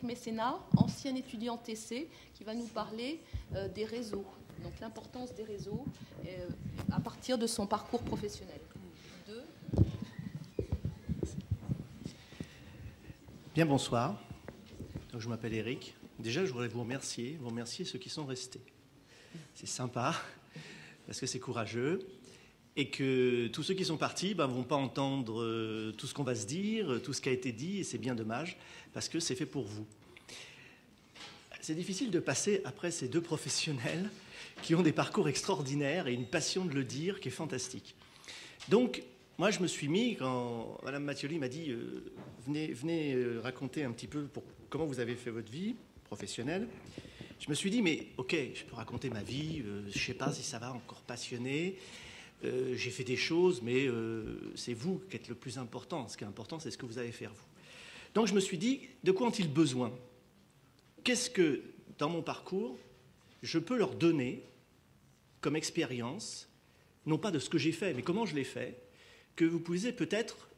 Mécénat, ancien étudiant TC, qui va nous parler des réseaux, donc l'importance des réseaux à partir de son parcours professionnel. Bien, bonsoir. Donc, je m'appelle Eric. Déjà, je voudrais vous remercier ceux qui sont restés. C'est sympa, parce que c'est courageux, et que tous ceux qui sont partis ne vont pas entendre tout ce qu'on va se dire, tout ce qui a été dit, et c'est bien dommage, parce que c'est fait pour vous. C'est difficile de passer après ces deux professionnels qui ont des parcours extraordinaires et une passion de le dire qui est fantastique. Donc, moi, je me suis mis, quand Mme Mattioli m'a dit venez raconter un petit peu comment vous avez fait votre vie professionnelle, je me suis dit, mais ok, je peux raconter ma vie, je ne sais pas si ça va encore passionner, j'ai fait des choses, mais c'est vous qui êtes le plus important. Ce qui est important, c'est ce que vous allez faire, vous. Donc, je me suis dit, de quoi ont-ils besoin? Qu'est-ce que, dans mon parcours, je peux leur donner comme expérience, non pas de ce que j'ai fait, mais comment je l'ai fait, que vous pouvez peut-être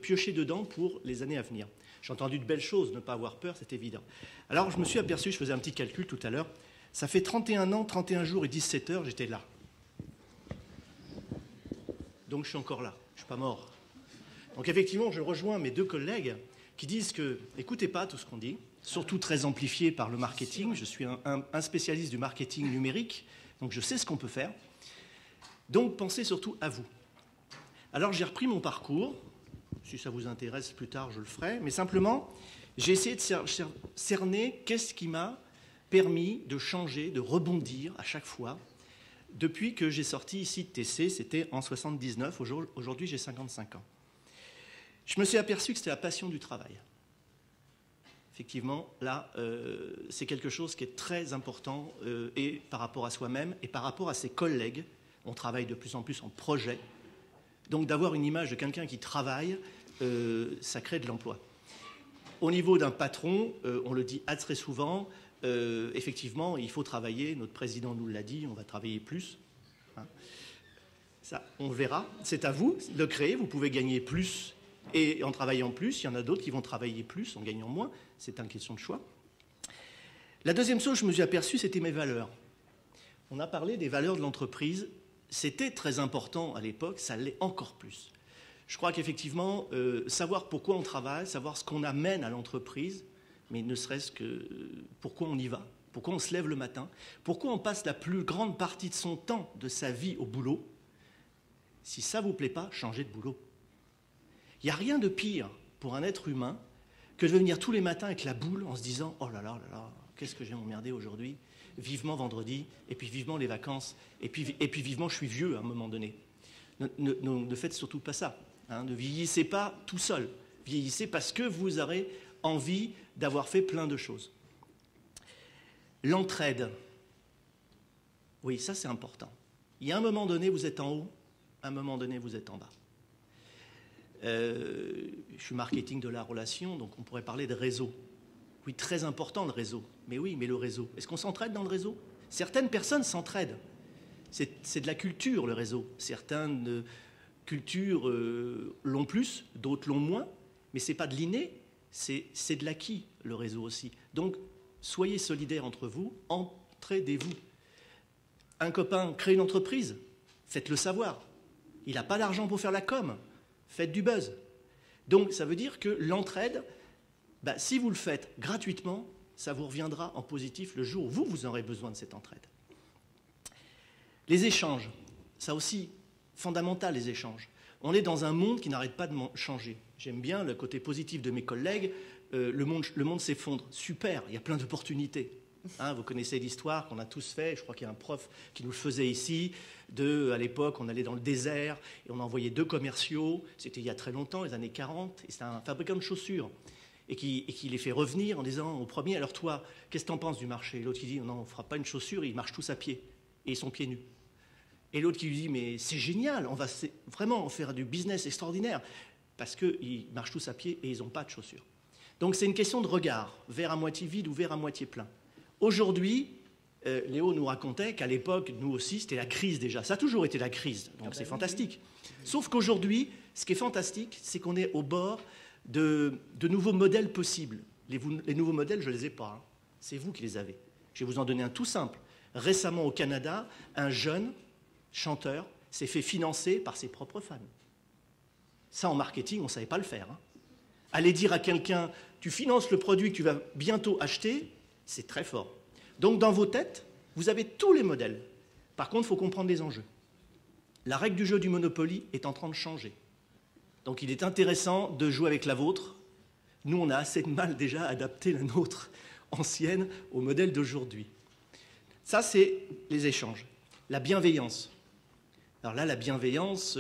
piocher dedans pour les années à venir. J'ai entendu de belles choses, ne pas avoir peur, c'est évident. Alors, je me suis aperçu, je faisais un petit calcul tout à l'heure, ça fait 31 ans, 31 jours et 17 heures, j'étais là. Donc, je suis encore là, je ne suis pas mort. Donc, effectivement, je rejoins mes deux collègues qui disent que, écoutez pas tout ce qu'on dit, surtout très amplifié par le marketing. Je suis un spécialiste du marketing numérique, donc je sais ce qu'on peut faire. Donc, pensez surtout à vous. Alors, j'ai repris mon parcours. Si ça vous intéresse, plus tard, je le ferai. Mais simplement, j'ai essayé de cerner qu'est-ce qui m'a permis de changer, de rebondir à chaque fois. Depuis que j'ai sorti ici de TC, c'était en 79. Aujourd'hui, j'ai 55 ans. Je me suis aperçu que c'était la passion du travail. Effectivement, là, c'est quelque chose qui est très important et par rapport à soi-même et par rapport à ses collègues. On travaille de plus en plus en projet. Donc d'avoir une image de quelqu'un qui travaille, ça crée de l'emploi. Au niveau d'un patron, on le dit très souvent, effectivement, il faut travailler, notre président nous l'a dit, on va travailler plus. Hein. Ça, on verra, c'est à vous de le créer, vous pouvez gagner plus et en travaillant plus, il y en a d'autres qui vont travailler plus en gagnant moins, c'est une question de choix. La deuxième chose que je me suis aperçu, c'était mes valeurs. On a parlé des valeurs de l'entreprise. C'était très important à l'époque, ça l'est encore plus. Je crois qu'effectivement, savoir pourquoi on travaille, savoir ce qu'on amène à l'entreprise, mais ne serait-ce que pourquoi on y va, pourquoi on se lève le matin, pourquoi on passe la plus grande partie de son temps, de sa vie au boulot. Si ça ne vous plaît pas, changez de boulot. Il n'y a rien de pire pour un être humain que de venir tous les matins avec la boule en se disant « Oh là là là là, qu'est-ce que j'ai emmerdé aujourd'hui ?» Vivement vendredi, et puis vivement les vacances, et puis vivement je suis vieux à un moment donné. Ne faites surtout pas ça. Hein, ne vieillissez pas tout seul. Vieillissez parce que vous aurez envie d'avoir fait plein de choses. L'entraide. Oui, ça c'est important. Il y a un moment donné, vous êtes en haut, à un moment donné, vous êtes en bas. Je suis marketing de la relation, donc on pourrait parler de réseau. Oui, très important le réseau. Mais oui, mais le réseau. Est-ce qu'on s'entraide dans le réseau? Certaines personnes s'entraident. C'est de la culture, le réseau. Certaines cultures l'ont plus, d'autres l'ont moins. Mais ce n'est pas de l'inné, c'est de l'acquis, le réseau aussi. Donc, soyez solidaires entre vous, entraidez-vous. Un copain crée une entreprise, faites-le savoir. Il n'a pas d'argent pour faire la com, faites du buzz. Donc, ça veut dire que l'entraide... si vous le faites gratuitement, ça vous reviendra en positif le jour où vous aurez besoin de cette entraide. Les échanges, ça aussi, fondamental les échanges. On est dans un monde qui n'arrête pas de changer. J'aime bien le côté positif de mes collègues. Le monde s'effondre. Super, il y a plein d'opportunités. Hein, vous connaissez l'histoire qu'on a tous fait. Je crois qu'il y a un prof qui nous le faisait ici. À l'époque, on allait dans le désert et on envoyait 2 commerciaux. C'était il y a très longtemps, les années 40. Et c'était un fabricant de chaussures. Et qui les fait revenir en disant au premier, alors toi, qu'est-ce que tu en penses du marché? L'autre qui dit, non, on ne fera pas une chaussure, ils marchent tous à pied, et ils sont pieds nus. Et l'autre qui lui dit, mais c'est génial, on va vraiment faire du business extraordinaire, parce qu'ils marchent tous à pied et ils n'ont pas de chaussures. Donc c'est une question de regard, verre à moitié vide ou verre à moitié plein. Aujourd'hui, Léo nous racontait qu'à l'époque, nous aussi, c'était la crise déjà. Ça a toujours été la crise, donc c'est fantastique. Sauf qu'aujourd'hui, ce qui est fantastique, c'est qu'on est au bord de nouveaux modèles possibles. Les nouveaux modèles, je ne les ai pas. Hein. C'est vous qui les avez. Je vais vous en donner un tout simple. Récemment, au Canada, un jeune chanteur s'est fait financer par ses propres fans. Ça, en marketing, on ne savait pas le faire. Hein. Aller dire à quelqu'un, tu finances le produit que tu vas bientôt acheter, c'est très fort. Donc, dans vos têtes, vous avez tous les modèles. Par contre, il faut comprendre les enjeux. La règle du jeu du Monopoly est en train de changer. Donc, il est intéressant de jouer avec la vôtre. Nous, on a assez de mal déjà à adapter la nôtre ancienne au modèle d'aujourd'hui. Ça, c'est les échanges. La bienveillance. Alors là, la bienveillance,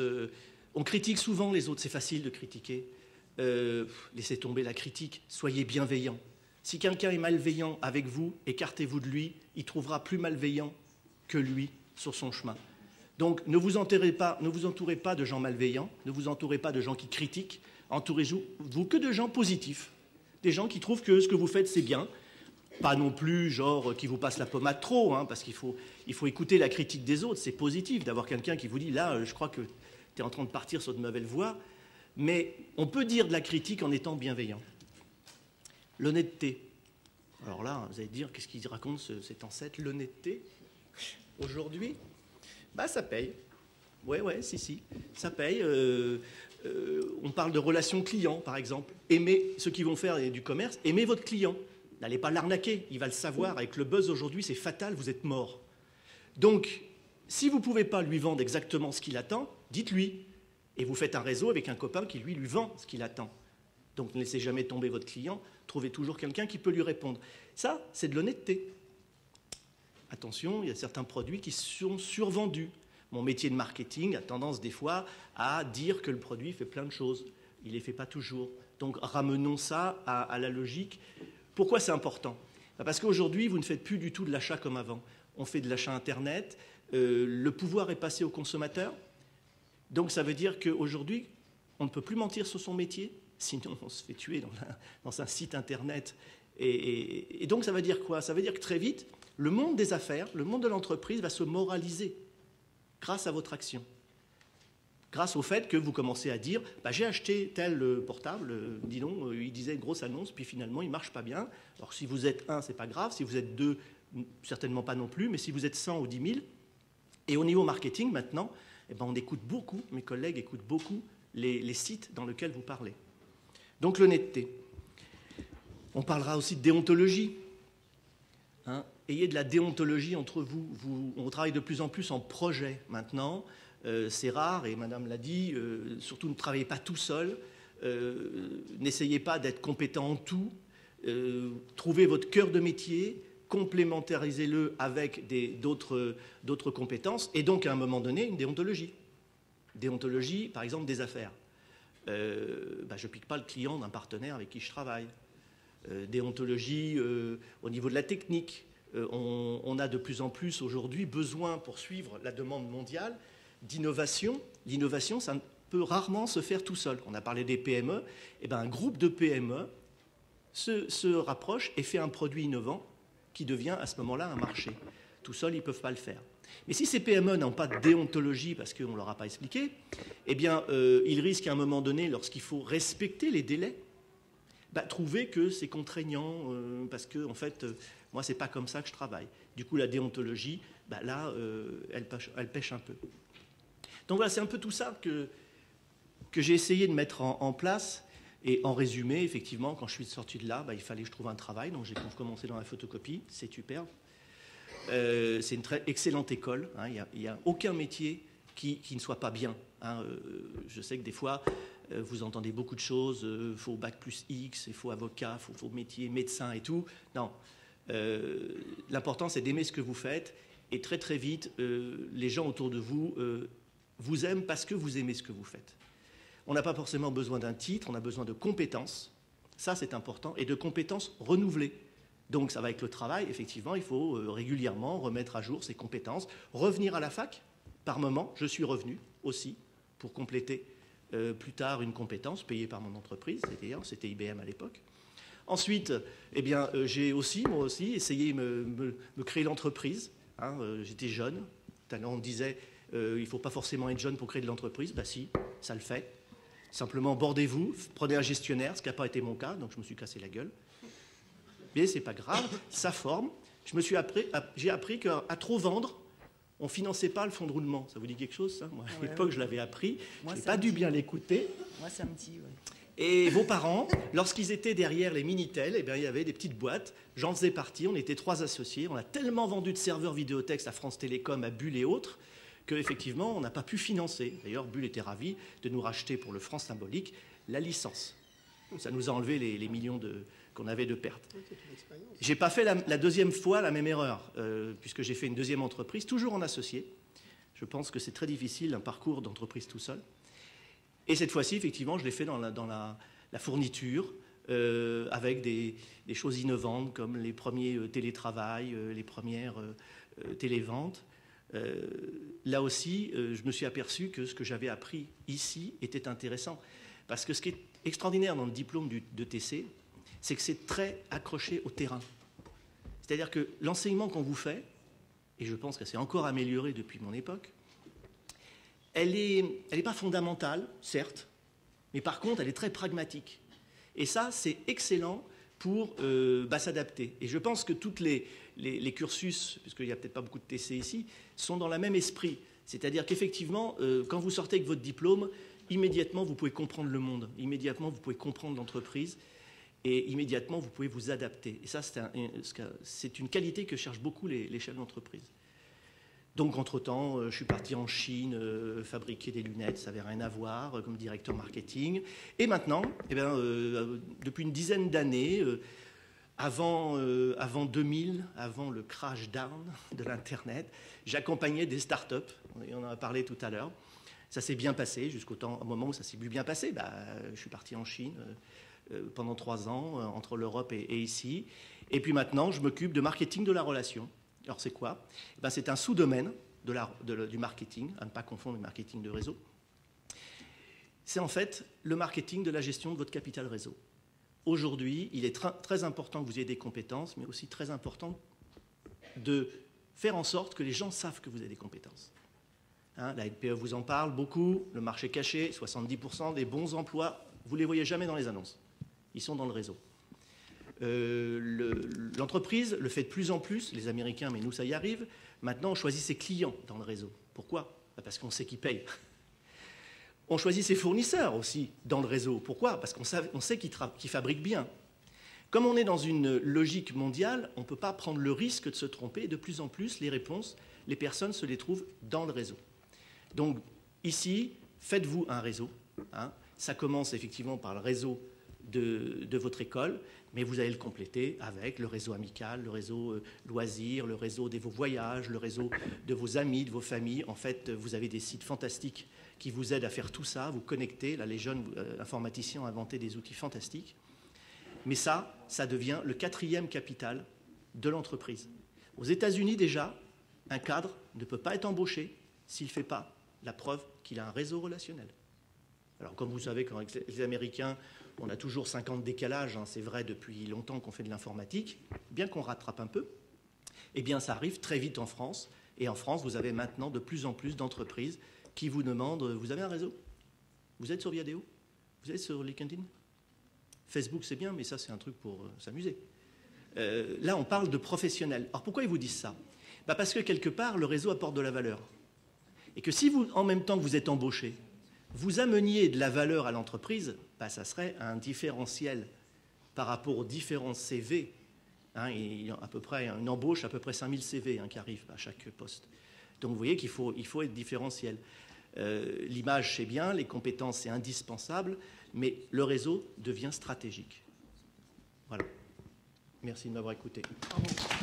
on critique souvent les autres, c'est facile de critiquer. Laissez tomber la critique, soyez bienveillant. Si quelqu'un est malveillant avec vous, écartez-vous de lui, il trouvera plus malveillant que lui sur son chemin. Donc ne vous entourez pas de gens malveillants, ne vous entourez pas de gens qui critiquent, entourez-vous que de gens positifs, des gens qui trouvent que ce que vous faites c'est bien, pas non plus genre qui vous passe la pommade trop, hein, parce qu'il faut écouter la critique des autres, c'est positif d'avoir quelqu'un qui vous dit là je crois que tu es en train de partir sur de mauvaises voies, mais on peut dire de la critique en étant bienveillant. L'honnêteté. Alors là, vous allez dire, qu'est-ce qu'il raconte cet ancêtre? L'honnêteté, aujourd'hui, bah ça paye. Ouais, si, ça paye. On parle de relations clients, par exemple. Aimez ceux qui vont faire du commerce, aimez votre client. N'allez pas l'arnaquer, il va le savoir. Avec le buzz aujourd'hui, c'est fatal, vous êtes mort. Donc, si vous ne pouvez pas lui vendre exactement ce qu'il attend, dites-lui. Et vous faites un réseau avec un copain qui, lui vend ce qu'il attend. Donc, ne laissez jamais tomber votre client, trouvez toujours quelqu'un qui peut lui répondre. Ça, c'est de l'honnêteté. Attention, il y a certains produits qui sont survendus. Mon métier de marketing a tendance des fois à dire que le produit fait plein de choses. Il ne les fait pas toujours. Donc, ramenons ça à la logique. Pourquoi c'est important? Parce qu'aujourd'hui, vous ne faites plus du tout de l'achat comme avant. On fait de l'achat Internet. Le pouvoir est passé au consommateur. Donc, ça veut dire qu'aujourd'hui, on ne peut plus mentir sur son métier. Sinon, on se fait tuer dans un site Internet. Et donc, ça veut dire quoi? Ça veut dire que très vite, le monde des affaires, le monde de l'entreprise va se moraliser grâce à votre action. Grâce au fait que vous commencez à dire bah, « j'ai acheté tel portable, dis donc, il disait une grosse annonce, puis finalement, il ne marche pas bien. » Alors, si vous êtes 1, ce n'est pas grave. Si vous êtes 2, certainement pas non plus. Mais si vous êtes 100 ou 10 000, et au niveau marketing, maintenant, eh ben, on écoute beaucoup, mes collègues écoutent beaucoup les sites dans lesquels vous parlez. Donc, l'honnêteté. On parlera aussi de déontologie. Hein, ayez de la déontologie entre vous. On travaille de plus en plus en projet maintenant. C'est rare, et Madame l'a dit, surtout ne travaillez pas tout seul. N'essayez pas d'être compétent en tout. Trouvez votre cœur de métier, complémentarisez-le avec d'autres compétences, et donc à un moment donné, une déontologie. Déontologie, par exemple, des affaires. Je ne pique pas le client d'un partenaire avec qui je travaille. Déontologie au niveau de la technique. On a de plus en plus aujourd'hui besoin, pour suivre la demande mondiale, d'innovation. L'innovation, ça peut rarement se faire tout seul. On a parlé des PME. Eh bien, un groupe de PME se rapproche et fait un produit innovant qui devient à ce moment-là un marché. Tout seul, ils ne peuvent pas le faire. Mais si ces PME n'ont pas de déontologie, parce qu'on ne leur a pas expliqué, eh bien, ils risquent à un moment donné, lorsqu'il faut respecter les délais, trouver que c'est contraignant, parce que, en fait, moi, ce n'est pas comme ça que je travaille. Du coup, la déontologie, là, elle pêche un peu. Donc voilà, c'est un peu tout ça que j'ai essayé de mettre en place. Et en résumé, effectivement, quand je suis sorti de là, il fallait que je trouve un travail. Donc j'ai commencé dans la photocopie, c'est super. C'est une très excellente école. Hein, il n'y a aucun métier qui ne soit pas bien. Hein. Je sais que des fois, vous entendez beaucoup de choses. Il faut bac plus X, il faut avocat, il faut métier, médecin et tout. Non. L'important, c'est d'aimer ce que vous faites. Et très, très vite, les gens autour de vous vous aiment parce que vous aimez ce que vous faites. On n'a pas forcément besoin d'un titre, on a besoin de compétences. Ça, c'est important. Et de compétences renouvelées. Donc, ça va avec le travail. Effectivement, il faut régulièrement remettre à jour ses compétences. Revenir à la fac, par moment. Je suis revenu aussi pour compléter plus tard une compétence payée par mon entreprise. C'était IBM à l'époque. Ensuite, j'ai aussi, moi aussi, essayé de me créer l'entreprise. Hein, j'étais jeune. On me disait, il ne faut pas forcément être jeune pour créer de l'entreprise. Si, ça le fait. Simplement, bordez-vous, prenez un gestionnaire, ce qui n'a pas été mon cas, donc je me suis cassé la gueule. Mais c'est pas grave, ça forme. J'ai appris qu'à trop vendre, on ne finançait pas le fonds de roulement. Ça vous dit quelque chose, ça? Moi, à l'époque, je l'avais appris. Je n'ai pas dû bien l'écouter. Moi, ça me dit, oui. Et vos parents, lorsqu'ils étaient derrière les Minitel, eh bien, il y avait des petites boîtes. J'en faisais partie. On était 3 associés. On a tellement vendu de serveurs vidéotexte à France Télécom, à Bull et autres, qu'effectivement, on n'a pas pu financer. D'ailleurs, Bull était ravi de nous racheter pour le franc symbolique la licence. Ça nous a enlevé les millions qu'on avait de pertes. Je n'ai pas fait la deuxième fois la même erreur, puisque j'ai fait une deuxième entreprise, toujours en associé. Je pense que c'est très difficile, un parcours d'entreprise tout seul. Et cette fois-ci, effectivement, je l'ai fait dans la fourniture, avec des choses innovantes, comme les premiers télétravail, les premières téléventes. Là aussi, je me suis aperçu que ce que j'avais appris ici était intéressant. Parce que ce qui est extraordinaire dans le diplôme de TC, c'est que c'est très accroché au terrain. C'est-à-dire que l'enseignement qu'on vous fait, et je pense qu'elle s'est encore améliorée depuis mon époque, elle est pas fondamentale, certes, mais par contre, elle est très pragmatique. Et ça, c'est excellent pour s'adapter. Et je pense que tous les cursus, puisqu'il n'y a peut-être pas beaucoup de TC ici, sont dans le même esprit. C'est-à-dire qu'effectivement, quand vous sortez avec votre diplôme, immédiatement, vous pouvez comprendre le monde. Immédiatement, vous pouvez comprendre l'entreprise. Et immédiatement, vous pouvez vous adapter. Et ça, c'est une qualité que cherchent beaucoup les chefs d'entreprise. Donc, entre-temps, je suis parti en Chine fabriquer des lunettes, ça n'avait rien à voir, comme directeur marketing. Et maintenant, depuis une dizaine d'années, avant 2000, avant le crash down de l'Internet, j'accompagnais des startups, on en a parlé tout à l'heure. Ça s'est bien passé jusqu'au moment où ça s'est plus bien passé. Je suis parti en Chine pendant 3 ans, entre l'Europe et ici. Et puis maintenant, je m'occupe de marketing de la relation. Alors c'est quoi? C'est un sous-domaine du marketing, à ne pas confondre le marketing de réseau. C'est en fait le marketing de la gestion de votre capital réseau. Aujourd'hui, il est très important que vous ayez des compétences, mais aussi très important de faire en sorte que les gens savent que vous avez des compétences. La NPE vous en parle beaucoup, le marché caché, 70% des bons emplois, vous ne les voyez jamais dans les annonces. Ils sont dans le réseau. L'entreprise le fait de plus en plus, les Américains, mais nous, ça y arrive. Maintenant, on choisit ses clients dans le réseau. Pourquoi? Parce qu'on sait qui paye. On choisit ses fournisseurs aussi dans le réseau. Pourquoi? Parce qu'on sait qu'ils fabriquent bien. Comme on est dans une logique mondiale, on ne peut pas prendre le risque de se tromper. De plus en plus, les réponses, les personnes se les trouvent dans le réseau. Donc, ici, faites-vous un réseau. Ça commence effectivement par le réseau de votre école, mais vous allez le compléter avec le réseau amical, le réseau loisirs, le réseau de vos voyages, le réseau de vos amis, de vos familles. En fait, vous avez des sites fantastiques qui vous aident à faire tout ça, vous connecter. Là, les jeunes informaticiens ont inventé des outils fantastiques. Mais ça devient le 4e capital de l'entreprise. Aux États-Unis, déjà, un cadre ne peut pas être embauché s'il ne fait pas la preuve qu'il a un réseau relationnel. Alors, comme vous savez, avec les Américains, on a toujours 50 décalages, c'est vrai depuis longtemps qu'on fait de l'informatique, bien qu'on rattrape un peu, eh bien ça arrive très vite en France. Et en France, vous avez maintenant de plus en plus d'entreprises qui vous demandent, vous avez un réseau? Vous êtes sur Viadeo? Vous êtes sur LinkedIn? Facebook, c'est bien, mais ça, c'est un truc pour s'amuser. Là, on parle de professionnels. Alors pourquoi ils vous disent ça? Parce que quelque part, le réseau apporte de la valeur. Et que si vous, en même temps que vous êtes embauché, vous ameniez de la valeur à l'entreprise, ça serait un différentiel par rapport aux différents CV. Il y a à peu près une embauche, à peu près 5000 CV qui arrivent à chaque poste. Donc vous voyez qu'il faut être différentiel. L'image, c'est bien, les compétences, c'est indispensable, mais le réseau devient stratégique. Voilà. Merci de m'avoir écouté. Bravo.